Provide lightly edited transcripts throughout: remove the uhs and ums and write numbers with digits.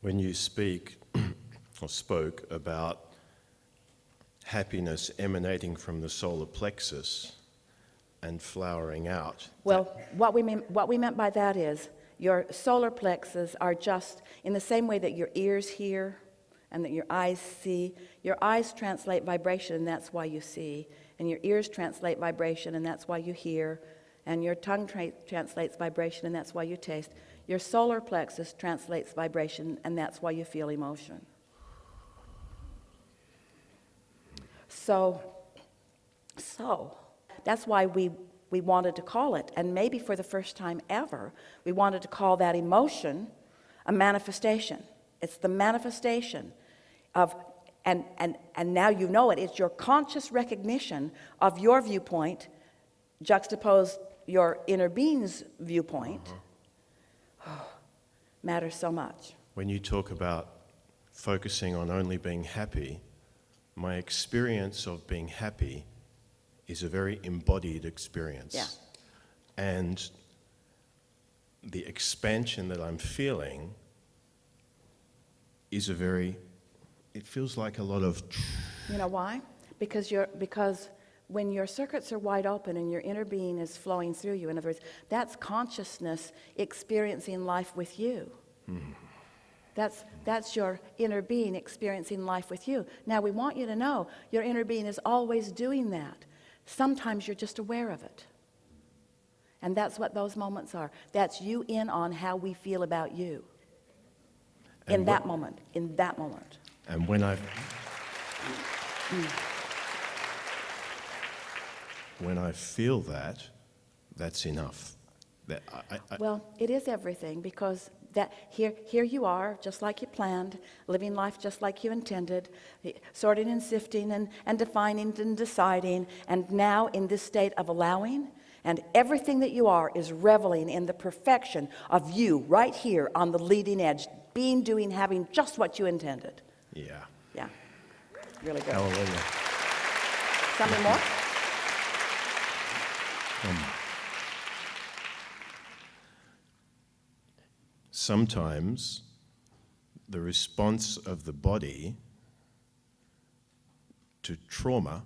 When you speak or spoke about happiness emanating from the solar plexus and flowering out. Well, what we meant by that is your solar plexus are just in the same way that your ears hear and that your eyes see. Your eyes translate vibration, and that's why you see. And your ears translate vibration, and that's why you hear. And your tongue translates vibration, and that's why you taste. Your solar plexus translates vibration, and that's why you feel emotion. So that's why we wanted to call it, and maybe for the first time ever, we wanted to call that emotion a manifestation. It's the manifestation of, and now you know it, it's your conscious recognition of your viewpoint juxtaposed your inner being's viewpoint. Matters so much. When you talk about focusing on only being happy, my experience of being happy is a very embodied experience. Yeah. And the expansion that I'm feeling is it feels like a lot of... You know why? Because when your circuits are wide open and your inner being is flowing through you, in other words, that's consciousness experiencing life with you. That's your inner being experiencing life with you. Now, we want you to know your inner being is always doing that. Sometimes you're just aware of it. And that's what those moments are. That's you in on how we feel about you. In that moment. And when I feel that, that's enough. Well, it is everything, because that here you are, just like you planned, living life just like you intended, sorting and sifting and defining and deciding, and now in this state of allowing, and everything that you are is reveling in the perfection of you right here on the leading edge, being, doing, having just what you intended. Yeah. Yeah. Really good. Hallelujah. Something more? Sometimes the response of the body to trauma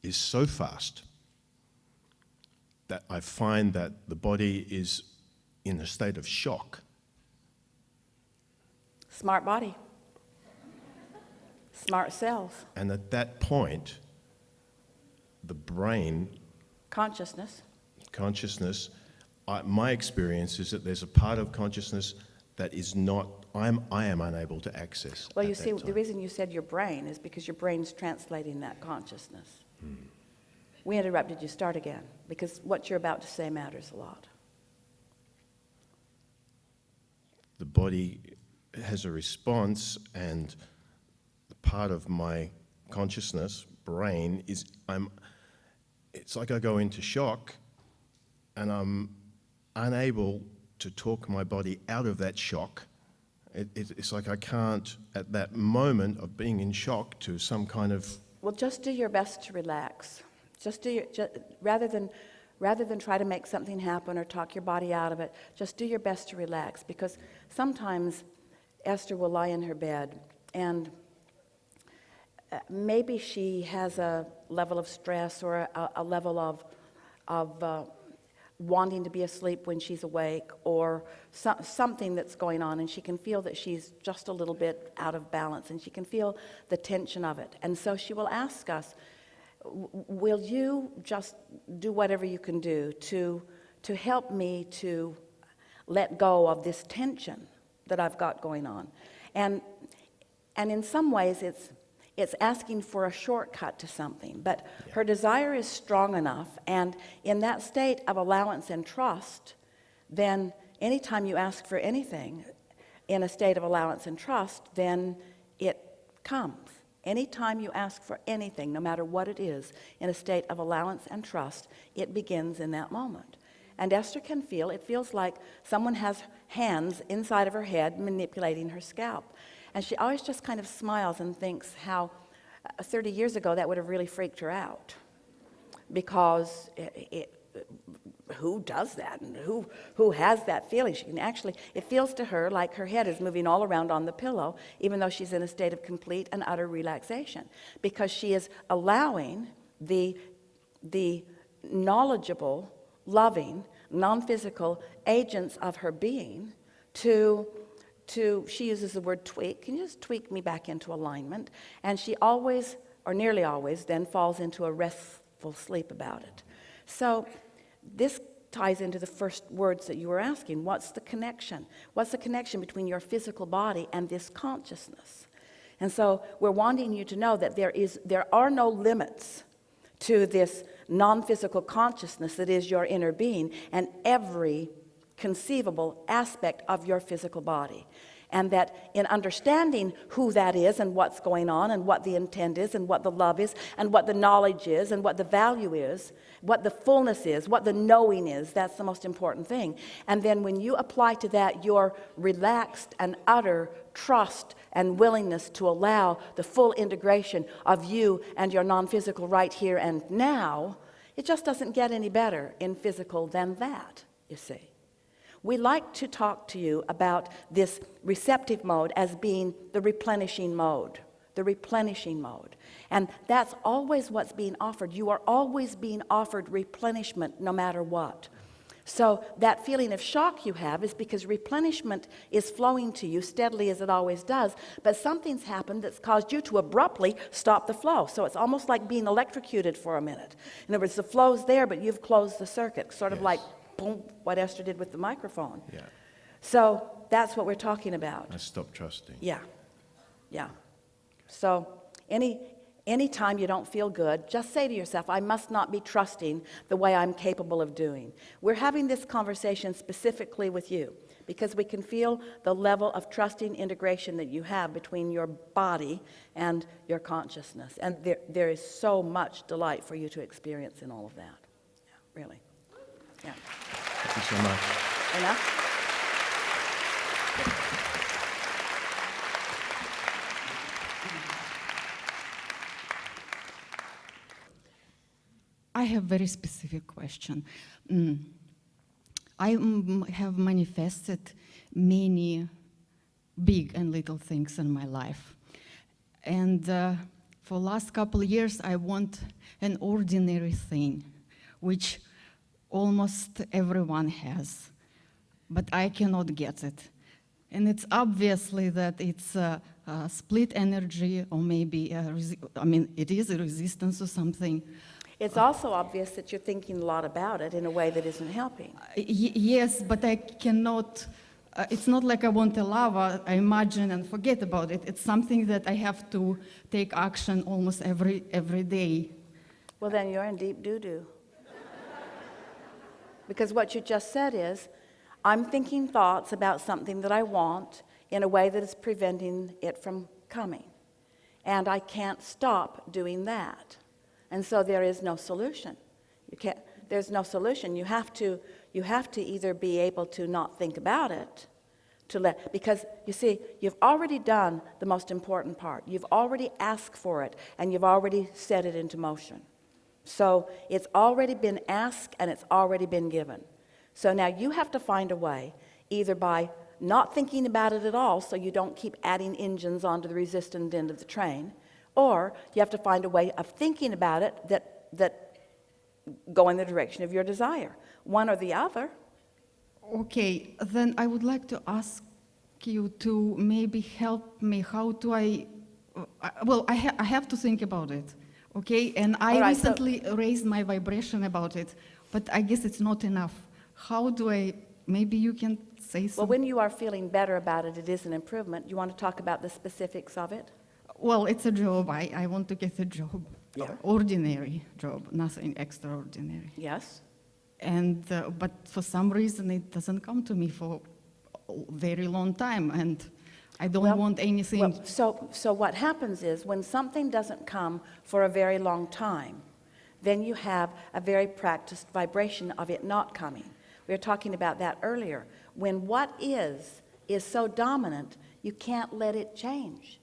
is so fast that I find that the body is in a state of shock. Smart body. Smart cells. And at that point, the brain... Consciousness, my experience is that there's a part of consciousness that is not, I am unable to access. Well, you see, the reason you said your brain is because your brain's translating that consciousness. We interrupted you. Start again, because what you're about to say matters a lot. The body has a response, and the part of my consciousness, brain, it's like I go into shock, and I'm unable to talk my body out of that shock. It's like I can't, at that moment of being in shock to some kind of... Well, just do your best to relax. Rather than try to make something happen or talk your body out of it, just do your best to relax. Because sometimes Esther will lie in her bed, and maybe she has a level of stress or a level of wanting to be asleep when she's awake, or something that's going on, and she can feel that she's just a little bit out of balance, and she can feel the tension of it. And so she will ask us, will you just do whatever you can do to help me to let go of this tension that I've got going on? And in some ways it's asking for a shortcut to something, but her desire is strong enough, and in that state of allowance and trust, then anytime you ask for anything in a state of allowance and trust, then it comes. Anytime you ask for anything, no matter what it is, in a state of allowance and trust, it begins in that moment. And Esther can feel, it feels like someone has hands inside of her head manipulating her scalp. And she always just kind of smiles and thinks how 30 years ago that would have really freaked her out, because who does that and who has that feeling? She can actually, it feels to her like her head is moving all around on the pillow, even though she's in a state of complete and utter relaxation, because she is allowing the knowledgeable, loving, non-physical agents of her being to she uses the word tweak. Can you just tweak me back into alignment? And she always, or nearly always, then falls into a restful sleep about it. So this ties into the first words that you were asking. What's the connection? What's the connection between your physical body and this consciousness? And so we're wanting you to know that there are no limits to this non-physical consciousness that is your inner being and every conceivable aspect of your physical body. And that in understanding who that is and what's going on and what the intent is and what the love is and what the knowledge is and what the value is, what the fullness is, what the knowing is, that's the most important thing. And then when you apply to that your relaxed and utter trust and willingness to allow the full integration of you and your non-physical right here and now, it just doesn't get any better in physical than that, you see. We like to talk to you about this receptive mode as being the replenishing mode, the replenishing mode. And that's always what's being offered. You are always being offered replenishment no matter what. So that feeling of shock you have is because replenishment is flowing to you steadily as it always does, but something's happened that's caused you to abruptly stop the flow. So it's almost like being electrocuted for a minute. In other words, the flow's there, but you've closed the circuit, sort of like boom, what Esther did with the microphone. Yeah. So that's what we're talking about. I stopped trusting. Yeah. So any time you don't feel good, just say to yourself, I must not be trusting the way I'm capable of doing. We're having this conversation specifically with you because we can feel the level of trusting integration that you have between your body and your consciousness. And there is so much delight for you to experience in all of that. Yeah, really. Yeah. Thank you so much. Enough? I have a very specific question. I have manifested many big and little things in my life. And for the last couple of years, I want an ordinary thing, which almost everyone has, but I cannot get it. And it's obviously that it's a split energy, or maybe, it is a resistance or something. It's also obvious that you're thinking a lot about it in a way that isn't helping. Yes, but I cannot, it's not like I want a lava, I imagine and forget about it. It's something that I have to take action almost every day. Well, then you're in deep doo-doo. Because what you just said is, I'm thinking thoughts about something that I want in a way that is preventing it from coming. And I can't stop doing that. And so there is no solution. There's no solution. You have to either be able to not think about it, because you see, you've already done the most important part. You've already asked for it, and you've already set it into motion. So it's already been asked, and it's already been given. So now you have to find a way, either by not thinking about it at all, so you don't keep adding engines onto the resistant end of the train, or you have to find a way of thinking about it that go in the direction of your desire. One or the other. Okay, then I would like to ask you to maybe help me. How do I have to think about it, okay? And I recently raised my vibration about it, but I guess it's not enough. How do I, maybe you can say something? Well, when you are feeling better about it, it is an improvement. You want to talk about the specifics of it? Well, it's a job. I want to get a job. Yeah. Ordinary job, nothing extraordinary. Yes. And but for some reason it doesn't come to me for a very long time, and I don't want anything. Well, so what happens is when something doesn't come for a very long time, then you have a very practiced vibration of it not coming. We were talking about that earlier. When what is so dominant, you can't let it change.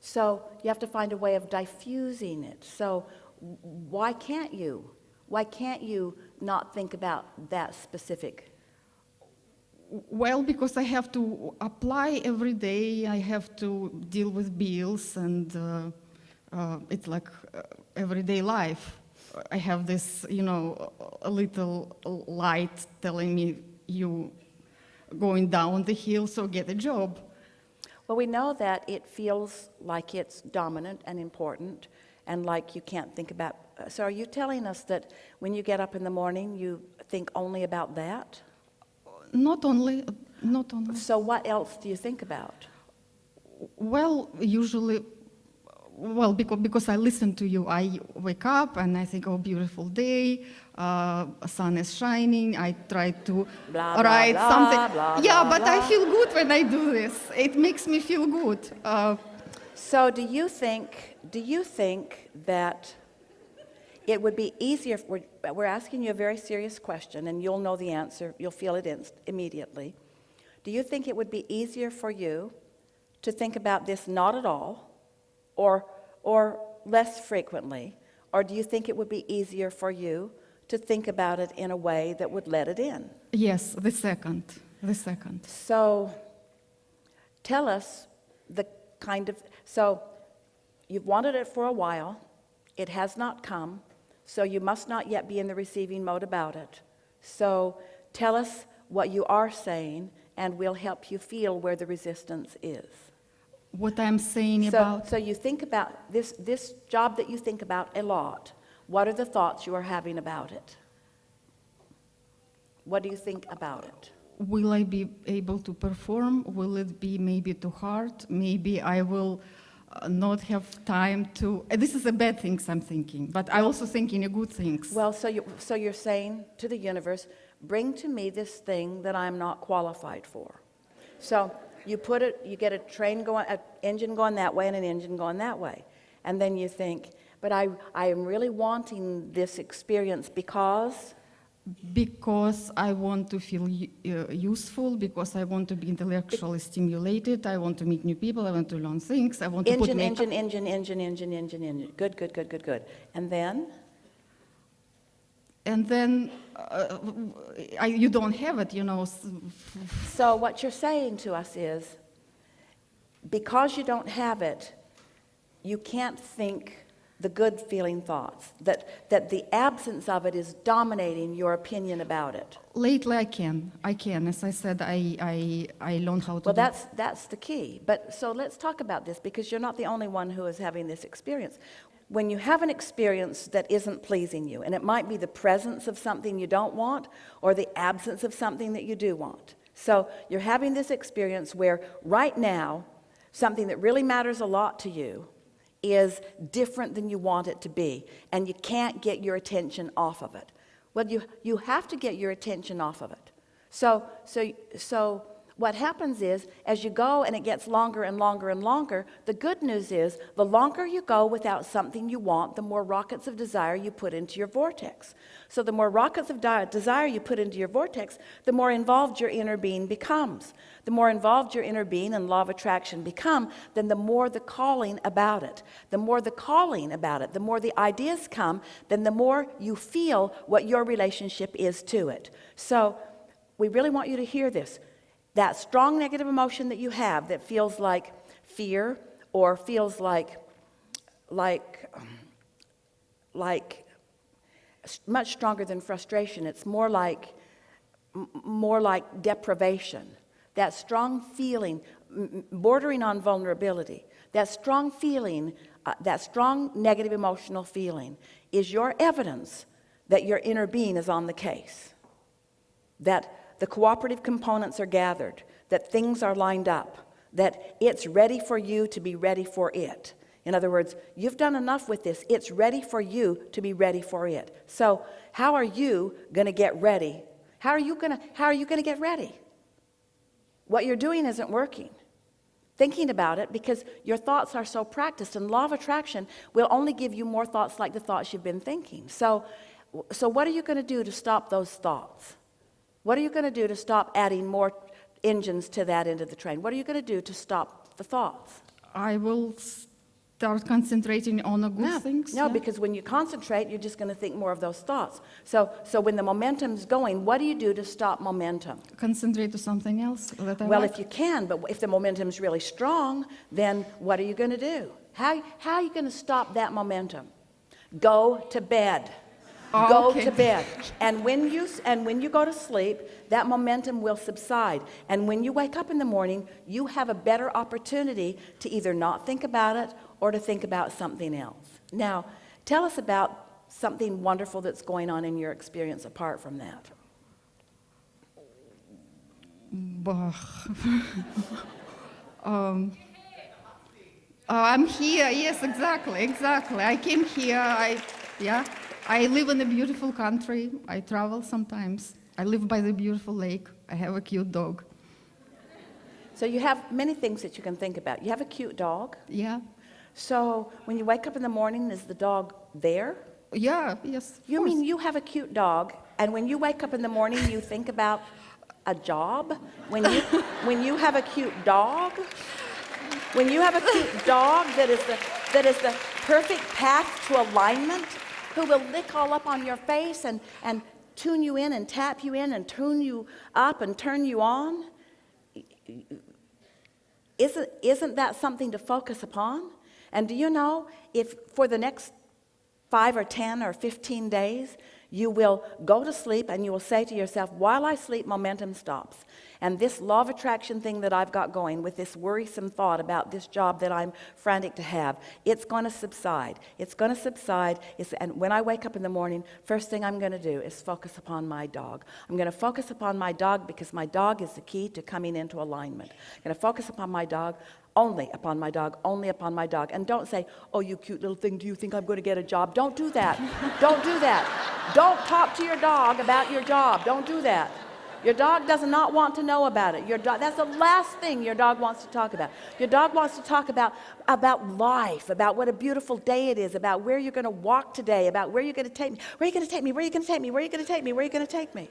So you have to find a way of diffusing it. So why can't you not think about that specific? Well, because I have to apply every day, I have to deal with bills, and it's like everyday life. I have this, a little light telling me you going down the hill, so get a job. Well, we know that it feels like it's dominant and important and like you can't think about. So are you telling us that when you get up in the morning, you think only about that? Not only. So what else do you think about? Well, usually, because I listen to you, I wake up and I think, oh, beautiful day, sun is shining. I try to Blah, blah, write blah, something. blah, Yeah, blah, but I blah. feel good when I do this. It makes me feel good. So do you think that it would be easier, we're asking you a very serious question, and you'll know the answer, you'll feel it immediately. Do you think it would be easier for you to think about this not at all, or less frequently, or do you think it would be easier for you to think about it in a way that would let it in? Yes, the second. So tell us so you've wanted it for a while, it has not come, so you must not yet be in the receiving mode about it. So tell us what you are saying, and we'll help you feel where the resistance is. What I'm saying about... So you think about this job that you think about a lot. What are the thoughts you are having about it? What do you think about it? Will I be able to perform? Will it be maybe too hard? Maybe I will not have time to... This is a bad thing I'm thinking, but I also thinking a good things. Well, so you're saying to the universe, bring to me this thing that I'm not qualified for. So you get a train going, an engine going that way and an engine going that way. And then you think, but I am really wanting this experience because... Because I want to feel useful, because I want to be intellectually stimulated, I want to meet new people, I want to learn things, I want to put makeup... Engine. Good. And then? And then you don't have it, So what you're saying to us is, because you don't have it, you can't think the good feeling thoughts, that the absence of it is dominating your opinion about it. Lately I can. As I said, I learned how to Well, do... that's the key. But so let's talk about this, because you're not the only one who is having this experience. When you have an experience that isn't pleasing you, and it might be the presence of something you don't want or the absence of something that you do want. So you're having this experience where right now, something that really matters a lot to you is different than you want it to be, and you can't get your attention off of it. Well, you have to get your attention off of it. So what happens is, as you go and it gets longer and longer and longer, the good news is, the longer you go without something you want, the more rockets of desire you put into your vortex. So the more rockets of desire you put into your vortex, the more involved your inner being becomes. The more involved your inner being and law of attraction become, then the more the calling about it. The more the calling about it, the more the ideas come, then the more you feel what your relationship is to it. So we really want you to hear this. That strong negative emotion that you have that feels like fear or feels like much stronger than frustration. It's more like deprivation. That strong feeling, bordering on vulnerability, that strong feeling, that strong negative emotional feeling is your evidence that your inner being is on the case. That the cooperative components are gathered, that things are lined up, that it's ready for you to be ready for it. In other words, you've done enough with this. It's ready for you to be ready for it. So how are you going to get ready? How are you going to get ready? What you're doing isn't working. Thinking about it, because your thoughts are so practiced, and law of attraction will only give you more thoughts like the thoughts you've been thinking. So what are you going to do to stop those thoughts? What are you going to do to stop adding more engines to that end of the train? What are you going to do to stop the thoughts? I will start concentrating on the good No, things? no, Yeah. because when you concentrate, you're just going to think more of those thoughts. So when the momentum's going, what do you do to stop momentum? Concentrate to something else that I Well, like. if you can, but if the momentum's really strong, then what are you going to do? How are you going to stop that momentum? Go to bed. Oh, Go okay. to bed. And when you go to sleep, that momentum will subside. And when you wake up in the morning, you have a better opportunity to either not think about it or to think about something else. Now, tell us about something wonderful that's going on in your experience apart from that. Bah. I'm here. Yes, exactly. I came here. I live in a beautiful country. I travel sometimes. I live by the beautiful lake. I have a cute dog. So you have many things that you can think about. You have a cute dog. Yeah. So when you wake up in the morning, is the dog there? Yeah, yes. of You course. mean you have a cute dog, and when you wake up in the morning, you think about a job? When you have a cute dog? When you have a cute dog that is the perfect path to alignment, who will lick all up on your face and tune you in and tap you in and tune you up and turn you on? Isn't that something to focus upon? And do you know, if for the next 5 or 10 or 15 days, you will go to sleep and you will say to yourself, while I sleep, momentum stops. And this law of attraction thing that I've got going with this worrisome thought about this job that I'm frantic to have, it's going to subside. It's going to subside. And when I wake up in the morning, first thing I'm going to do is focus upon my dog. I'm going to focus upon my dog because my dog is the key to coming into alignment. I'm going to focus upon my dog. Only upon my dog, only upon my dog. And don't say, oh, you cute little thing, do you think I'm going to get a job? Don't do that. Don't do that. Don't talk to your dog about your job. Don't do that. Your dog does not want to know about it. That's the last thing your dog wants to talk about. Your dog wants to talk about life, about what a beautiful day it is, about where you're going to walk today, about where you're going to take me. Where are you going to take me? Where are you going to take me? Where are you going to take me? Where are you going to take me?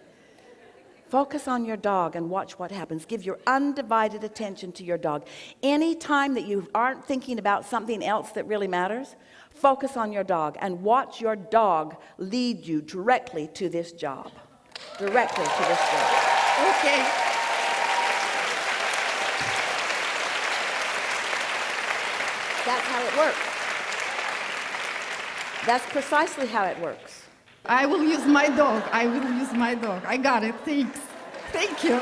Focus on your dog and watch what happens. Give your undivided attention to your dog. Any time that you aren't thinking about something else that really matters, focus on your dog and watch your dog lead you directly to this job. Directly to this job. Okay. That's how it works. That's precisely how it works. I will use my dog. I got it. Thanks. Thank you.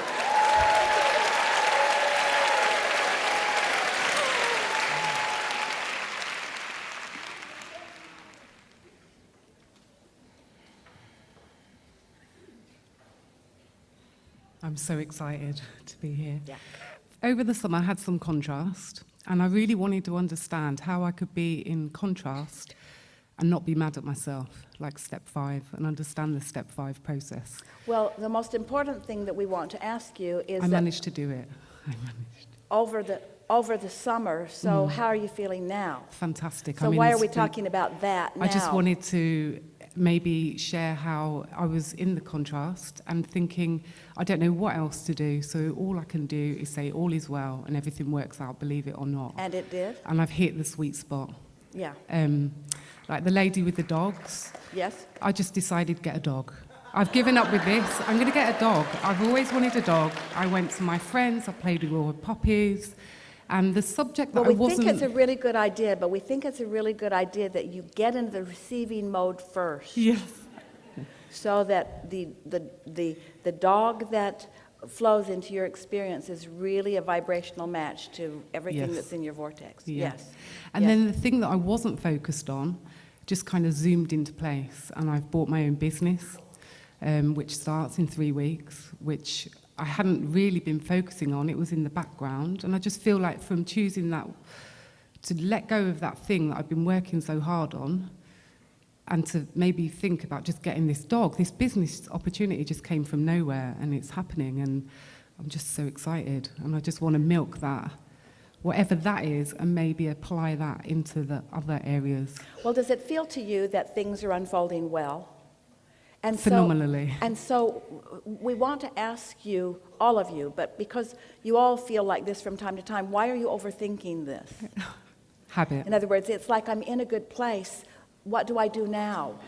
I'm so excited to be here. Yeah. Over the summer, I had some contrast, and I really wanted to understand how I could be in contrast and not be mad at myself, like step 5, and understand the step 5 process. Well, the most important thing that we want to ask you is I that managed to do it. I managed. over the summer, so how are you feeling now? Fantastic. So I'm in why the are we state- talking about that now? I just wanted to maybe share how I was in the contrast and thinking, I don't know what else to do, so all I can do is say all is well and everything works out, believe it or not. And it did? And I've hit the sweet spot. Yeah. Like the lady with the dogs, Yes? I just decided get a dog. I've given up with this. I'm going to get a dog. I've always wanted a dog. I went to my friends. I played with all the puppies. And the subject that Well, I we wasn't... think it's a really good idea, but we think it's a really good idea that you get into the receiving mode first. Yes. So that the dog that flows into your experience is really a vibrational match to everything Yes. that's in your vortex. Yeah. Yes. And Yes. then the thing that I wasn't focused on just kind of zoomed into place. And I've bought my own business, which starts in 3 weeks, which I hadn't really been focusing on. It was in the background. And I just feel like from choosing that, to let go of that thing that I've been working so hard on, and to maybe think about just getting this dog, this business opportunity just came from nowhere, and it's happening. And I'm just so excited. And I just want to milk that, whatever that is, and maybe apply that into the other areas. Well, does it feel to you that things are unfolding well? And Phenomenally. So we want to ask you, all of you, but because you all feel like this from time to time, why are you overthinking this? Habit. In other words, it's like I'm in a good place. What do I do now?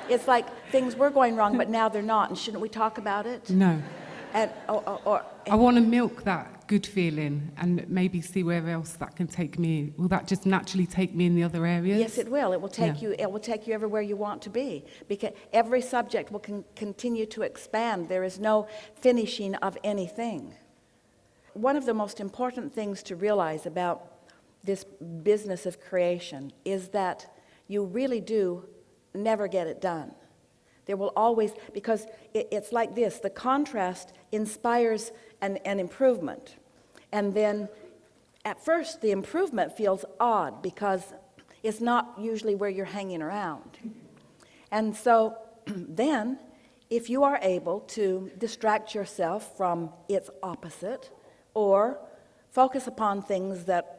It's like things were going wrong, but now they're not. And shouldn't we talk about it? No. And I want to milk that good feeling and maybe see where else that can take me. Will that just naturally take me in the other areas? yes, it will. It will take Yeah. you. It will take you everywhere you want to be, because every subject will continue to expand. There is no finishing of anything. One of the most important things to realize about this business of creation is that you really do never get it done. There will always, because it's like this, the contrast inspires an improvement. And then at first the improvement feels odd because it's not usually where you're hanging around. And so then if you are able to distract yourself from its opposite or focus upon things that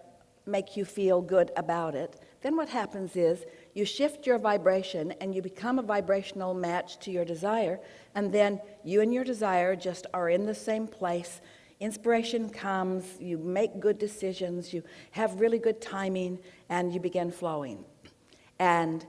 make you feel good about it, then what happens is you shift your vibration and you become a vibrational match to your desire, and then you and your desire just are in the same place. Inspiration comes, you make good decisions, you have really good timing, and you begin flowing. And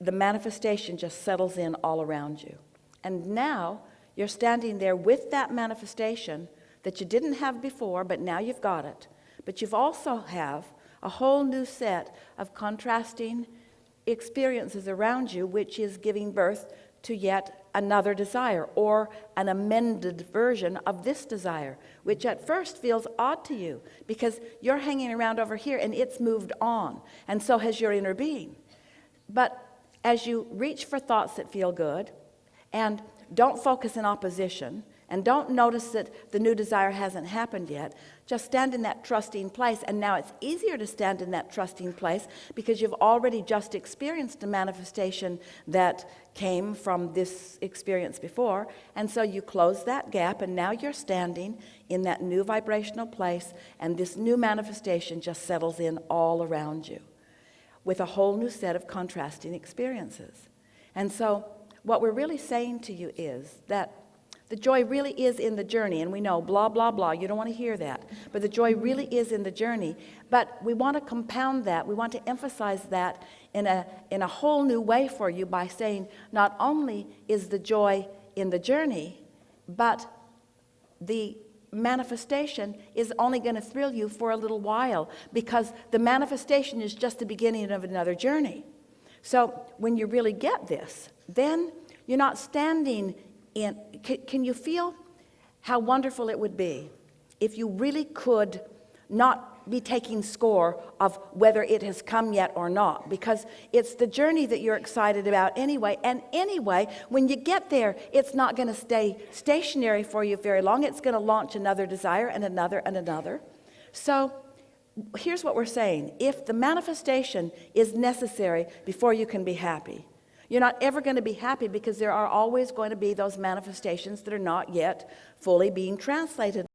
the manifestation just settles in all around you. And now you're standing there with that manifestation that you didn't have before, but now you've got it. But you've also have a whole new set of contrasting experiences around you, which is giving birth to yet another desire or an amended version of this desire, which at first feels odd to you because you're hanging around over here and it's moved on, and so has your inner being. But as you reach for thoughts that feel good and don't focus in opposition and don't notice that the new desire hasn't happened yet, just stand in that trusting place. And now it's easier to stand in that trusting place because you've already just experienced a manifestation that came from this experience before. And so you close that gap, and now you're standing in that new vibrational place, and this new manifestation just settles in all around you with a whole new set of contrasting experiences. And so what we're really saying to you is that the joy really is in the journey, and we know blah, blah, blah, you don't want to hear that, but the joy really is in the journey. But we want to compound that, we want to emphasize that in a whole new way for you by saying not only is the joy in the journey, but the manifestation is only going to thrill you for a little while, because the manifestation is just the beginning of another journey. So when you really get this, then you're not standing in. Can you feel how wonderful it would be if you really could not be taking score of whether it has come yet or not, because it's the journey that you're excited about anyway. And anyway, when you get there, it's not going to stay stationary for you very long. It's going to launch another desire and another and another. So here's what we're saying. If the manifestation is necessary before you can be happy, you're not ever going to be happy, because there are always going to be those manifestations that are not yet fully being translated.